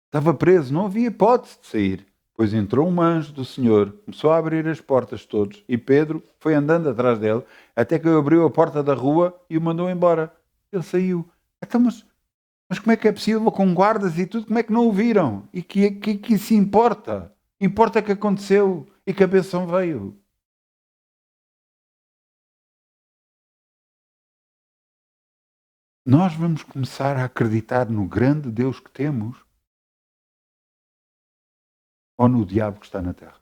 Estava preso, não havia hipótese de sair. Pois entrou um anjo do Senhor, começou a abrir as portas todos, e Pedro foi andando atrás dele, até que abriu a porta da rua e o mandou embora. Ele saiu. Então, mas como é que é possível com guardas e tudo? Como é que não o viram? E que isso importa? Importa que aconteceu e que a bênção veio. nós vamos começar a acreditar no grande Deus que temos ou no diabo que está na terra?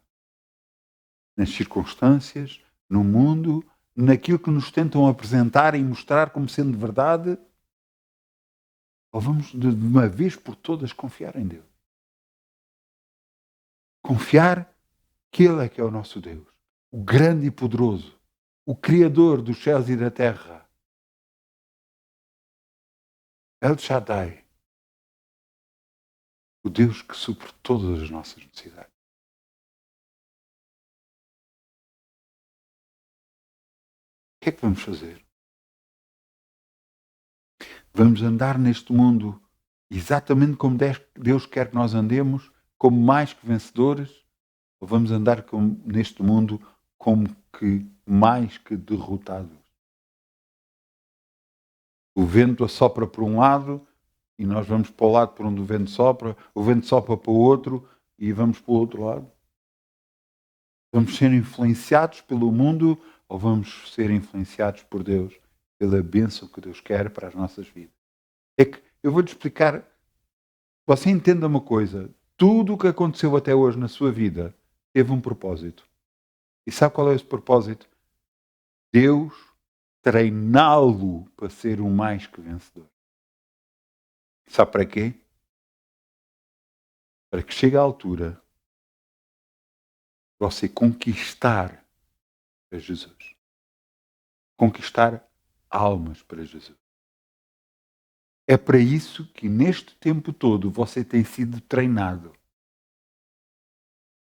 Nas circunstâncias, no mundo, naquilo que nos tentam apresentar e mostrar como sendo verdade? Ou vamos de uma vez por todas confiar em Deus? Confiar que Ele é que é o nosso Deus, o grande e poderoso, o Criador dos céus e da terra, El Shaddai, o Deus que supre todas as nossas necessidades. O que é que vamos fazer? Vamos andar neste mundo exatamente como Deus quer que nós andemos, como mais que vencedores, ou vamos andar neste mundo como que mais que derrotados? O vento assopra por um lado e nós vamos para o lado por onde o vento sopra para o outro e vamos para o outro lado. Vamos ser influenciados pelo mundo ou vamos ser influenciados por Deus, pela bênção que Deus quer para as nossas vidas? É que eu vou-lhe explicar, você entenda uma coisa, tudo o que aconteceu até hoje na sua vida teve um propósito. E sabe qual é esse propósito? Deus treiná-lo para ser um mais que vencedor. Sabe para quê? Para que chegue à altura de você conquistar a Jesus. Conquistar almas para Jesus. É para isso que neste tempo todo você tem sido treinado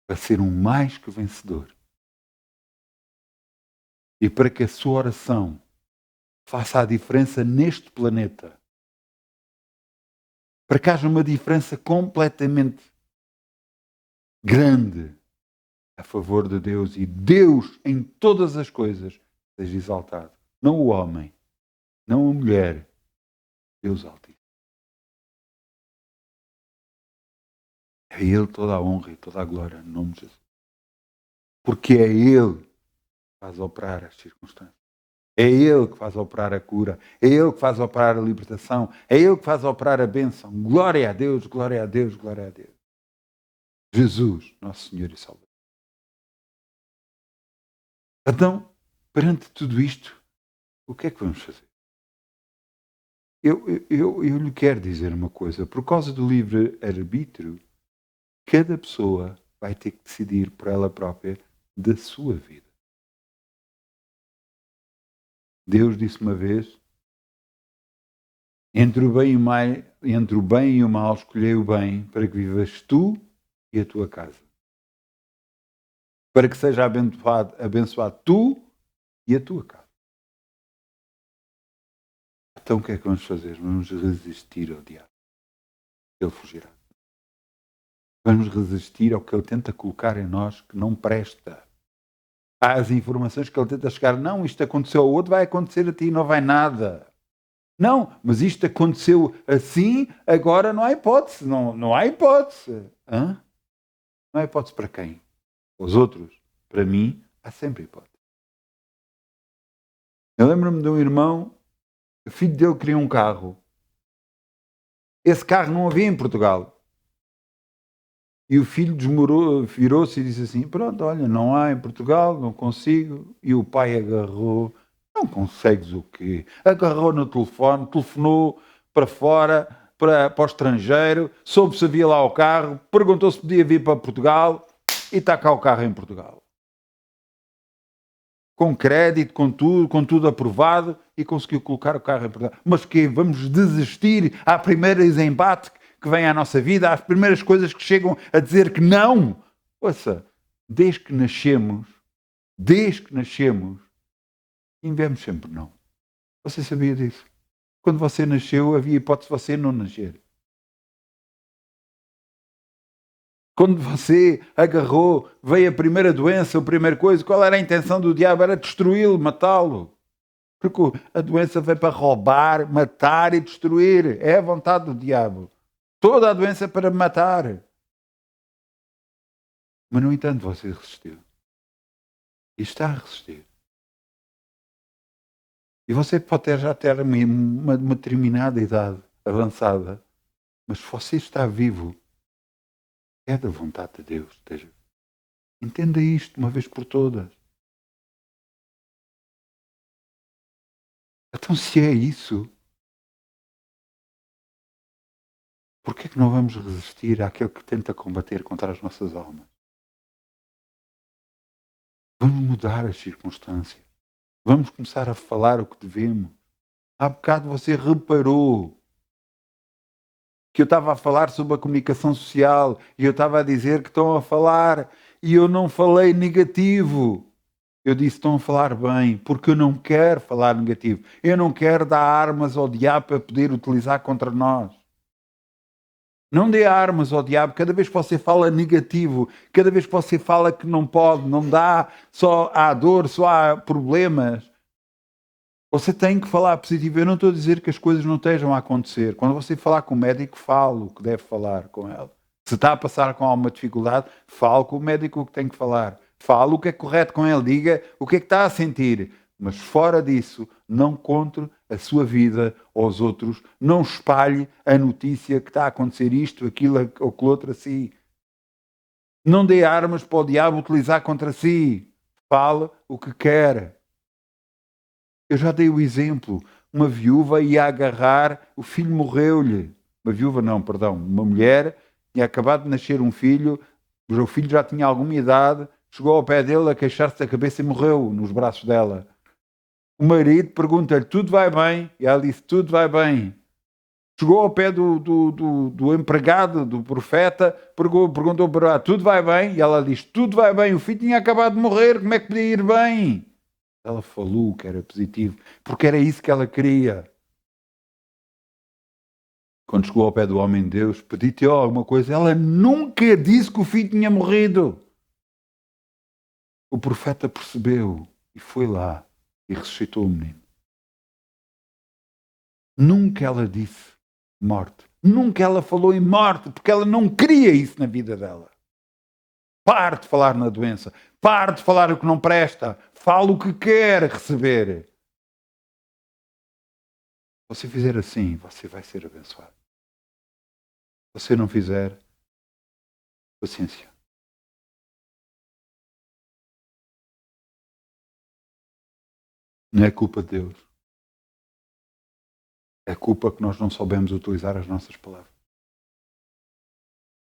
para ser um mais que vencedor. E para que a sua oração faça a diferença neste planeta. Para que haja uma diferença completamente grande a favor de Deus e Deus em todas as coisas seja exaltado. Não o homem, não a mulher, Deus Altíssimo. É a Ele toda a honra e toda a glória, em nome de Jesus. Porque é Ele que faz operar as circunstâncias. É Ele que faz operar a cura. É Ele que faz operar a libertação. É Ele que faz operar a bênção. Glória a Deus, glória a Deus, glória a Deus. Jesus, nosso Senhor e Salvador. Então, perante tudo isto, o que é que vamos fazer? Eu lhe quero dizer uma coisa. Por causa do livre-arbítrio, cada pessoa vai ter que decidir por ela própria da sua vida. Deus disse uma vez, entre o bem e o mal, escolhei o bem para que vivas tu e a tua casa. Para que seja abençoado tu e a tua casa. Então o que é que vamos fazer? Vamos resistir ao diabo. Ele fugirá. Vamos resistir ao que ele tenta colocar em nós que não presta. Às informações que ele tenta chegar. Não, isto aconteceu ao outro, vai acontecer a ti, não vai nada. Não, mas isto aconteceu assim, agora não há hipótese. Não há hipótese. Hã? Não há hipótese para quem? Os outros? Para mim, há sempre hipótese. Eu lembro-me de um irmão, o filho dele queria um carro. Esse carro não havia em Portugal. E o filho virou-se e disse assim, pronto, olha, não há em Portugal, não consigo. E o pai agarrou, não consegues o quê? Agarrou no telefone, telefonou para fora, para o estrangeiro, soube se havia lá o carro, perguntou se podia vir para Portugal e está cá o carro em Portugal. Com crédito, com tudo aprovado e conseguiu colocar o carro em Portugal. Mas que vamos desistir à primeira embate que vem à nossa vida, às primeiras coisas que chegam a dizer que não. Ouça, desde que nascemos, invemos sempre não. Você sabia disso? Quando você nasceu, havia hipótese de você não nascer. Quando você agarrou, veio a primeira doença, a primeira coisa, qual era a intenção do diabo? Era destruí-lo, matá-lo. Porque a doença veio para roubar, matar e destruir. É a vontade do diabo. Toda a doença é para matar. Mas, no entanto, você resistiu. E está a resistir. E você pode já ter uma determinada idade avançada, mas se você está vivo, é da vontade de Deus. Entenda isto uma vez por todas. Então, se é isso, por que é que não vamos resistir àquele que tenta combater contra as nossas almas? Vamos mudar as circunstâncias. Vamos começar a falar o que devemos. Há bocado você reparou que eu estava a falar sobre a comunicação social e eu estava a dizer que estão a falar e eu não falei negativo. Eu disse estão a falar bem, porque eu não quero falar negativo. Eu não quero dar armas ao diabo para poder utilizar contra nós. Não dê armas ao diabo cada vez que você fala negativo, cada vez que você fala que não pode, não dá, só há dor, só há problemas. Você tem que falar positivo. Eu não estou a dizer que as coisas não estejam a acontecer. Quando você falar com o médico, fale o que deve falar com ele. Se está a passar com alguma dificuldade, fale com o médico o que tem que falar. Fale o que é correto com ele. Diga o que é que está a sentir. Mas fora disso, não conte a sua vida aos outros. Não espalhe a notícia que está a acontecer isto, aquilo ou aquilo outro assim. Não dê armas para o diabo utilizar contra si. Fale o que quer. Eu já dei o exemplo. Uma viúva ia agarrar, o filho morreu-lhe. Uma viúva não, perdão. Uma mulher tinha acabado de nascer um filho, o filho já tinha alguma idade, chegou ao pé dele a queixar-se da cabeça e morreu nos braços dela. O marido pergunta-lhe, tudo vai bem? E ela disse, tudo vai bem. Chegou ao pé do empregado, do profeta, perguntou para ela, tudo vai bem? E ela disse, tudo vai bem, o filho tinha acabado de morrer, como é que podia ir bem? Ela falou que era positivo, porque era isso que ela queria. Quando chegou ao pé do homem de Deus, pedi-te alguma coisa, ela nunca disse que o filho tinha morrido. O profeta percebeu e foi lá e ressuscitou o menino. Nunca ela disse morte. Nunca ela falou em morte, porque ela não queria isso na vida dela. Pare de falar na doença. Pare de falar o que não presta. Fale o que quer receber. Se você fizer assim, você vai ser abençoado. Se você não fizer, paciência. Não é culpa de Deus. É culpa que nós não soubemos utilizar as nossas palavras.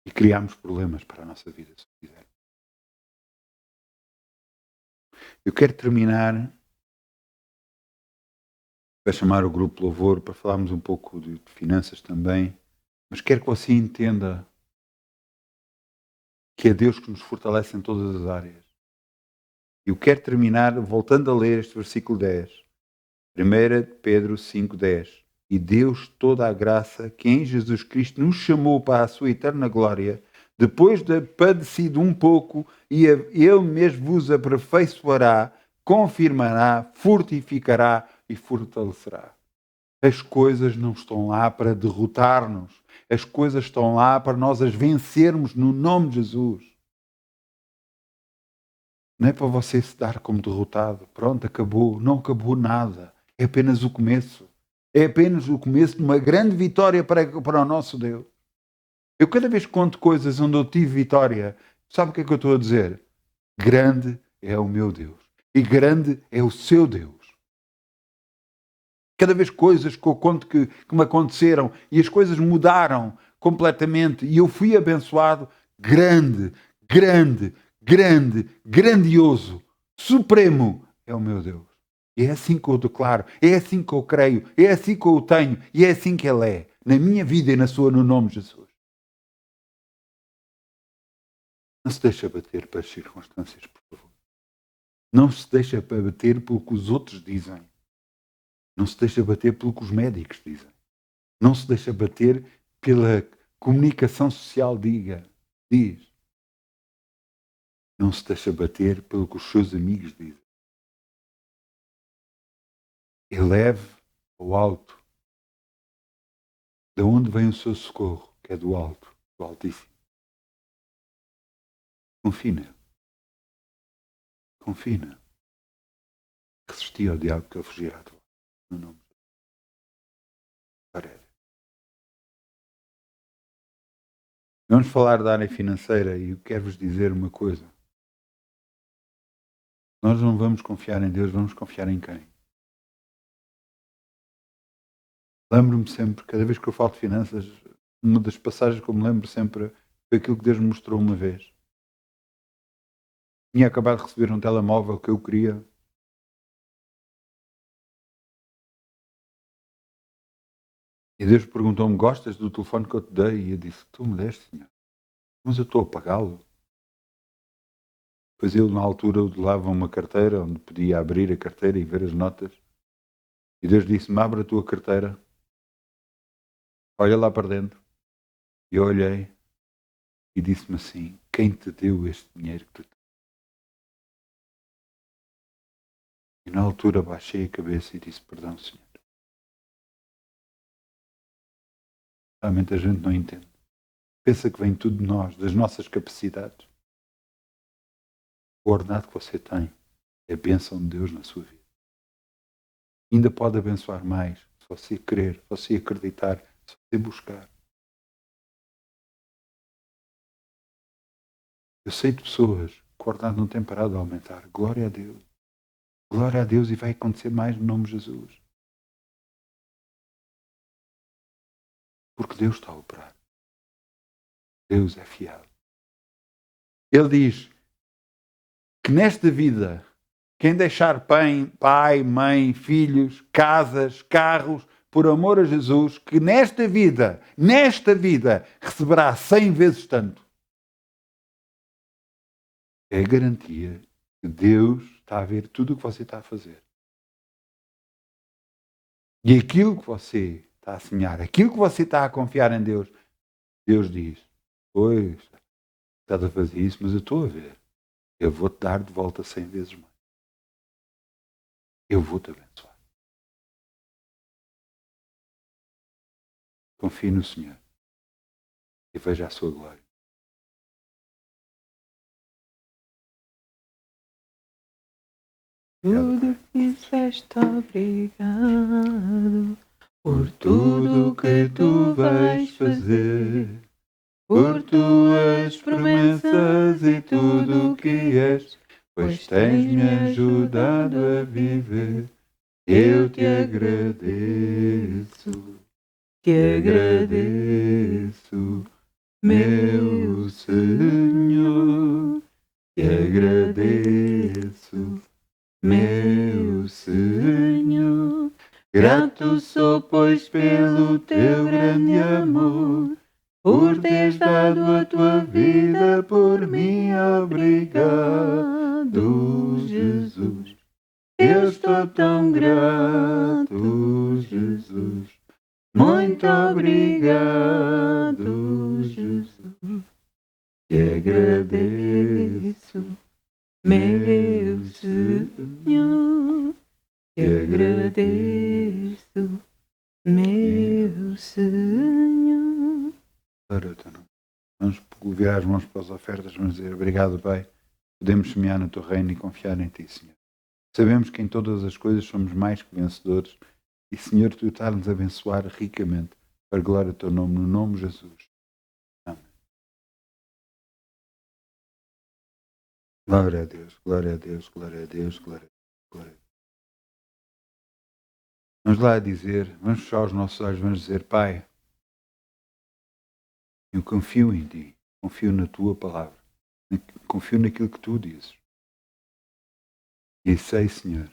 E criamos problemas para a nossa vida, se quiser. Eu quero terminar. Vai chamar o grupo Louvor para falarmos um pouco de finanças também. Mas quero que você entenda que é Deus que nos fortalece em todas as áreas. Eu quero terminar voltando a ler este versículo 10. 1 Pedro 5,10. E Deus toda a graça que em Jesus Cristo nos chamou para a sua eterna glória, depois de padecido um pouco, e Ele mesmo vos aperfeiçoará, confirmará, fortificará e fortalecerá. As coisas não estão lá para derrotar-nos. As coisas estão lá para nós as vencermos no nome de Jesus. Não é para você se dar como derrotado. Pronto, acabou. Não acabou nada. É apenas o começo. É apenas o começo de uma grande vitória para o nosso Deus. Eu cada vez que conto coisas onde eu tive vitória, sabe o que é que eu estou a dizer? Grande é o meu Deus. E grande é o seu Deus. Cada vez coisas que eu conto que me aconteceram e as coisas mudaram completamente e eu fui abençoado, grande, grande, grande, grandioso, supremo é o meu Deus. E é assim que eu declaro, é assim que eu creio, é assim que eu o tenho e é assim que Ele é, na minha vida e na sua, no nome de Jesus. Não se deixe abater pelas circunstâncias, por favor. Não se deixe abater pelo que os outros dizem. Não se deixe abater pelo que os médicos dizem. Não se deixe abater pela comunicação social diz. Não se deixe abater pelo que os seus amigos dizem. Eleve ao alto. De onde vem o seu socorro? Que é do alto, do Altíssimo. Confie nele. Confie nele. Resisti ao diabo que ele fugirá de vós. no nome de Jesus. Vamos falar da área financeira e eu quero-vos dizer uma coisa. Nós não vamos confiar em Deus, vamos confiar em quem? Lembro-me sempre, cada vez que eu falo de finanças, uma das passagens que eu me lembro sempre foi aquilo que Deus me mostrou uma vez. Tinha acabado de receber um telemóvel que eu queria. E Deus perguntou-me, gostas do telefone que eu te dei? E eu disse, tu me deste, Senhor. Mas eu estou a pagá-lo. Pois ele, na altura, usava uma carteira onde podia abrir a carteira e ver as notas. E Deus disse-me, abre a tua carteira. Olha lá para dentro. E eu olhei e disse-me assim, quem te deu este dinheiro que tu tens? E na altura baixei a cabeça e disse, perdão, Senhor. Realmente a gente não entende. Pensa que vem tudo de nós, das nossas capacidades. O ordenado que você tem é a bênção de Deus na sua vida. Ainda pode abençoar mais, se você querer, se você acreditar, se você buscar. Eu sei de pessoas que o ordenado não tem parado de aumentar. Glória a Deus. Glória a Deus, e vai acontecer mais no nome de Jesus. Porque Deus está a operar. Deus é fiel. Ele diz que nesta vida, quem deixar pai, mãe, filhos, casas, carros, por amor a Jesus, que nesta vida, receberá 100 vezes tanto. É a garantia que Deus está a ver tudo o que você está a fazer. E aquilo que você está a sonhar, aquilo que você está a confiar em Deus, Deus diz, pois, estás a fazer isso, mas eu estou a ver. Eu vou-te dar de volta 100 vezes mais. Eu vou-te abençoar. Confie no Senhor e veja a sua glória. Tudo fizeste, obrigado por tudo que tu vais fazer, por tuas promessas e tudo que és, pois tens-me ajudado a viver. Eu te agradeço, meu Senhor, te agradeço. Meu Senhor, grato sou, pois, pelo teu grande amor, por teres dado a tua vida por mim. Obrigado, Jesus. Eu estou tão grato, Jesus. Muito obrigado, Jesus. Te agradeço. Meu Senhor, te agradeço, meu Senhor. Vamos virar as mãos para as ofertas, vamos dizer, obrigado, Pai. Podemos semear no teu reino e confiar em ti, Senhor. Sabemos que em todas as coisas somos mais que vencedores e, Senhor, tu estás-nos a abençoar ricamente para a glória do teu nome, no nome de Jesus. Amém. Glória a Deus, glória a Deus, glória a Deus, glória a Deus. Glória a Deus. Vamos lá dizer, vamos fechar os nossos olhos, vamos dizer, Pai, eu confio em ti, confio na tua palavra, confio naquilo que tu dizes. E sei, Senhor,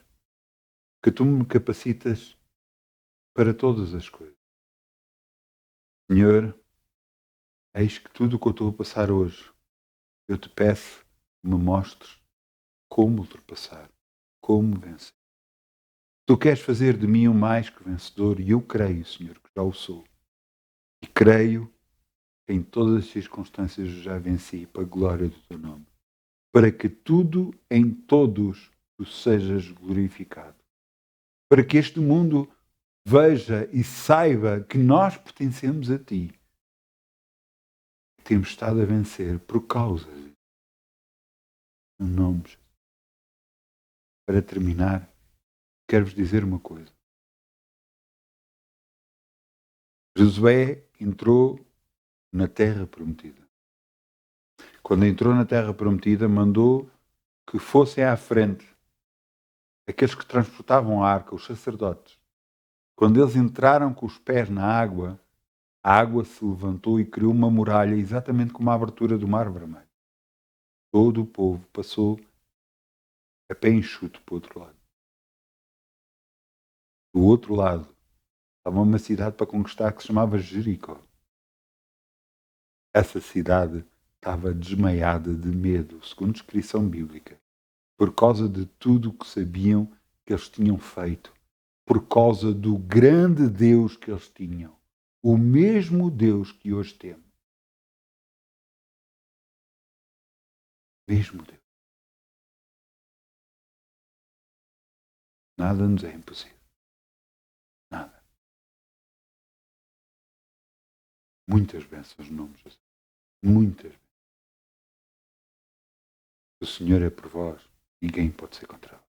que tu me capacitas para todas as coisas. Senhor, eis que tudo o que eu estou a passar hoje, eu te peço que me mostres como ultrapassar, como vencer. Tu queres fazer de mim um mais que vencedor e eu creio, Senhor, que já o sou. E creio que em todas as circunstâncias eu já venci para a glória do teu nome. Para que tudo em todos tu sejas glorificado. Para que este mundo veja e saiba que nós pertencemos a ti. Temos estado a vencer por causa de no nome de Jesus. Para terminar, quero-vos dizer uma coisa. Josué entrou na terra prometida. Quando entrou na terra prometida, mandou que fossem à frente aqueles que transportavam a arca, os sacerdotes. Quando eles entraram com os pés na água, a água se levantou e criou uma muralha, exatamente como a abertura do Mar Vermelho. Todo o povo passou a pé enxuto para o outro lado. Do outro lado, estava uma cidade para conquistar que se chamava Jericó. Essa cidade estava desmaiada de medo, segundo descrição bíblica, por causa de tudo o que sabiam que eles tinham feito, por causa do grande Deus que eles tinham, o mesmo Deus que hoje temos. Mesmo Deus. Nada nos é impossível. Nada. Muitas bênçãos no nome de Jesus. Muitas. O Senhor é por vós, ninguém pode ser contra vós.